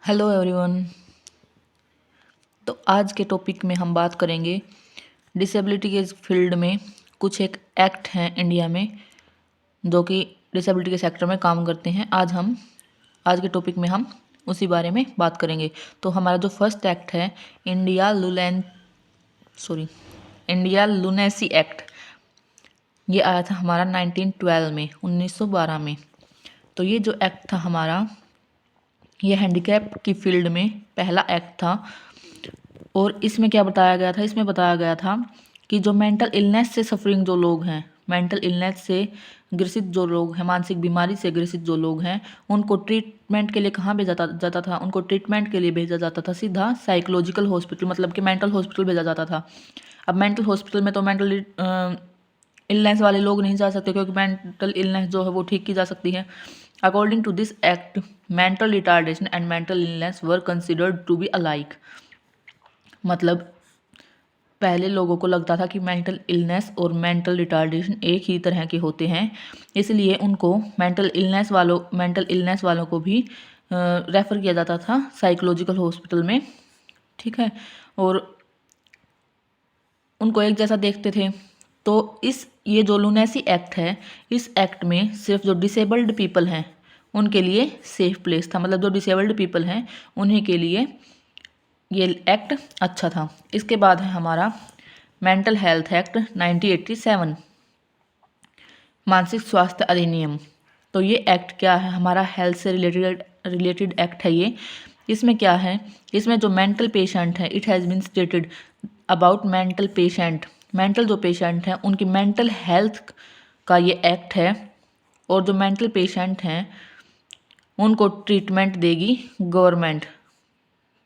Hello everyone. तो आज के टॉपिक में हम बात करेंगे डिसेबिलिटी के फील्ड में कुछ एक एक्ट हैं इंडिया में जो कि डिसेबिलिटी के सेक्टर में काम करते हैं। आज के टॉपिक में हम उसी बारे में बात करेंगे। तो हमारा जो फर्स्ट एक्ट है इंडिया लुनेसी एक्ट, ये आया था हमारा 1912 में 1912 में। तो ये जो एक्ट था हमारा, ये हैंडीकैप की फील्ड में पहला एक्ट था। और इसमें क्या बताया गया था? इसमें बताया गया था कि जो मेंटल इलनेस से सफरिंग जो लोग हैं, मेंटल इलनेस से ग्रसित जो लोग हैं, मानसिक बीमारी से ग्रसित जो लोग हैं, उनको ट्रीटमेंट के लिए कहाँ भेजा जाता था? उनको ट्रीटमेंट के लिए भेजा जाता था सीधा साइकोलॉजिकल हॉस्पिटल, मतलब कि मेंटल हॉस्पिटल भेजा जाता था। अब मेंटल हॉस्पिटल में तो मेंटल इलनेस वाले लोग नहीं जा सकते, क्योंकि मेंटल इलनेस जो है वो ठीक की जा सकती है। According to this act, mental retardation and mental illness were considered to be alike. मतलब पहले लोगों को लगता था कि मेंटल इलनेस और मेंटल रिटार्डेशन एक ही तरह के होते हैं, इसलिए उनको मेंटल इलनेस वालों को भी रेफ़र किया जाता था साइकोलॉजिकल हॉस्पिटल में, ठीक है, और उनको एक जैसा देखते थे। तो ये जो लुनेसी एक्ट है, इस एक्ट में सिर्फ जो डिसेबल्ड पीपल हैं उनके लिए सेफ प्लेस था। मतलब जो डिसेबल्ड पीपल हैं उन्हीं के लिए ये एक्ट अच्छा था। इसके बाद है हमारा मेंटल हेल्थ एक्ट 1987, मानसिक स्वास्थ्य अधिनियम। तो ये एक्ट क्या है? हमारा हेल्थ से रिलेटेड एक्ट है ये। इसमें क्या है? इसमें जो मेंटल पेशेंट है, it has been stated about mental जो पेशेंट हैं उनकी मेंटल हेल्थ का ये एक्ट है। और जो मेंटल पेशेंट हैं उनको ट्रीटमेंट देगी गवर्नमेंट।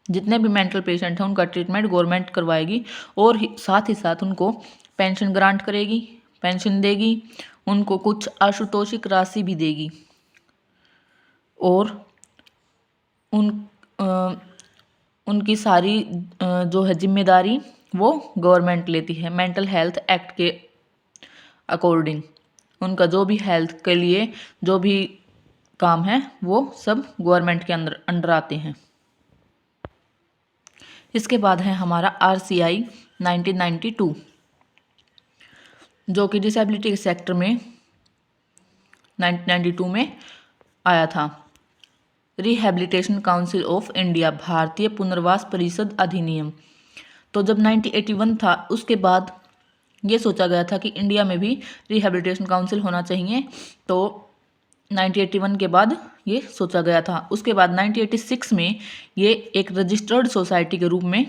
जितने भी मेंटल पेशेंट हैं उनका ट्रीटमेंट गवर्नमेंट करवाएगी, और साथ ही साथ उनको पेंशन ग्रांट करेगी, पेंशन देगी, उनको कुछ आशुतोषिक राशि भी देगी, और उनकी सारी जो है जिम्मेदारी वो गवर्नमेंट लेती है। मेंटल हेल्थ एक्ट के अकॉर्डिंग उनका जो भी हेल्थ के लिए जो भी काम है वो सब गवर्नमेंट के अंडर आते हैं। इसके बाद है हमारा RCI 1992, जो कि डिसेबिलिटी के सेक्टर में 1992 में आया था। रिहैबिलिटेशन काउंसिल ऑफ इंडिया, भारतीय पुनर्वास परिषद अधिनियम। तो जब 1981 था, उसके बाद ये सोचा गया था कि इंडिया में भी रिहैबिलिटेशन काउंसिल होना चाहिए। तो 1981 के बाद ये सोचा गया था। उसके बाद 1986 में ये एक रजिस्टर्ड सोसाइटी के रूप में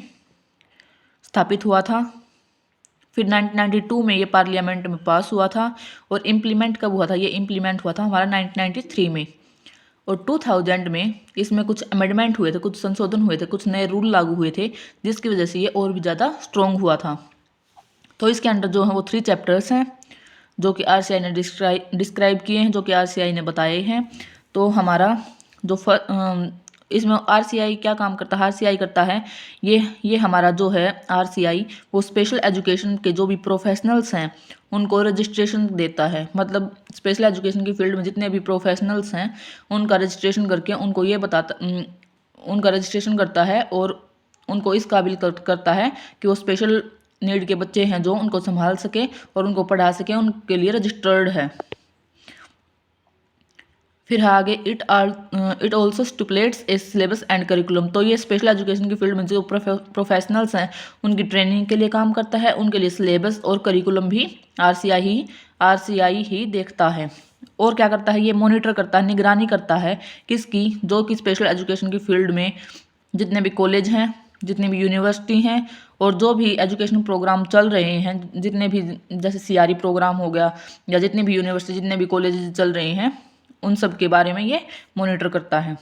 स्थापित हुआ था। फिर 1992 में ये पार्लियामेंट में पास हुआ था। और इम्प्लीमेंट कब हुआ था? ये इम्प्लीमेंट हुआ था हमारा 1993 में। और 2000 में इसमें कुछ अमेंडमेंट हुए थे, कुछ संशोधन हुए थे, कुछ नए रूल लागू हुए थे, जिसकी वजह से ये और भी ज़्यादा स्ट्रॉन्ग हुआ था। तो इसके अंदर जो है वो 3 चैप्टर्स हैं जो कि RCI ने डिस्क्राइब किए हैं, जो कि RCI ने बताए हैं। तो हमारा जो इसमें RCI क्या काम करता है? RCI करता है ये हमारा जो है RCI वो स्पेशल एजुकेशन के जो भी प्रोफेशनल्स हैं उनको रजिस्ट्रेशन देता है। मतलब स्पेशल एजुकेशन की फील्ड में जितने भी प्रोफेशनल्स हैं उनका रजिस्ट्रेशन करके उनको ये उनका रजिस्ट्रेशन करता है, और उनको इस काबिल करता है कि वो स्पेशल नीड के बच्चे हैं जो उनको संभाल सके और उनको पढ़ा सके, उनके लिए रजिस्टर्ड है। फिर आगे it also stipulates a syllabus and curriculum. तो ये स्पेशल एजुकेशन की फील्ड में जो प्रोफेशनल्स हैं उनकी ट्रेनिंग के लिए काम करता है, उनके लिए सिलेबस और करिकुलम भी RCI ही देखता है। और क्या करता है? ये मॉनिटर करता है, निगरानी करता है किसकी? जो कि स्पेशल एजुकेशन की फील्ड में जितने भी कॉलेज हैं, जितनी भी यूनिवर्सिटी हैं, और जो भी एजुकेशन प्रोग्राम चल रहे हैं, जितने भी जैसे CRE प्रोग्राम हो गया, या जितनी भी यूनिवर्सिटी, जितने भी कॉलेज चल रहे हैं, उन सब के बारे में ये मॉनिटर करता है।